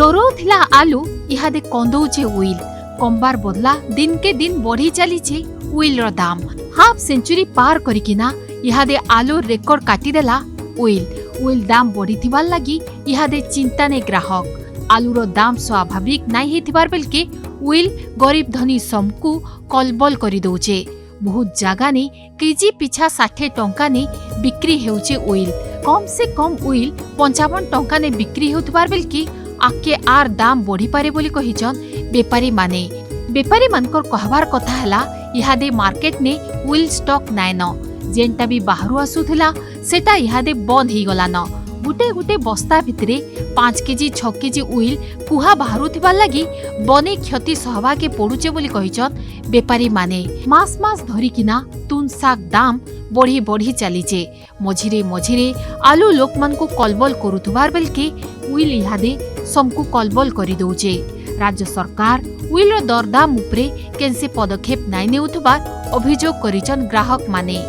डरौथिला आलू इहादे कंदौचे उइल कंबार बदला दिन के दिन बढ़ी चलीचे उइल रो दाम। हाफ सेंचुरी पार करिकिना इहादे आलू रेकर्ड काटिदेला उइल दाम बढ़ी थिबार लगी इहादे चिंता ने ग्राहक। आलूर दाम स्वाभाविक नाई हेथिबार बेलके उइल गरीब धनी समकु कलबल करि दउचे। बहुत जगह ने केजी पिछा 60 टंका ने बिक्री हेउचे उइल। कम से कम उइल 55 टंका ने बिक्री हेउथिबार बेलके आके आर दाम बढ़ी पारे बोली कहिचन बेपारी माने। बेपारी मानकर कहबार कथा हला इहादे मार्केट ने उइल स्टॉक नाइन जेनटा भी बाहरु आसुथिला सेटा इहादे बंद ही गलान। गुटे गुटे बस्ता भितरे 5 केजी 6 केजी उइल कुहा बाहरु थिबार लागि बने क्षति सहबाके पड़ुचे बोली कहिचन बेपारी माने। मास मास धरिकिना तुन साग दाम बढ़ी बढ़ी चलीचे। मझिरे मझिरे आलू लोकमान को कलबल करुथबार बेलके उइल इहादे समकु कलबल करि दउचे। राज्य सरकार उइल दरदाम उपरे केनसे पदक्षेप नाइ नेउथबार अभियोग करिचन ग्राहक माने।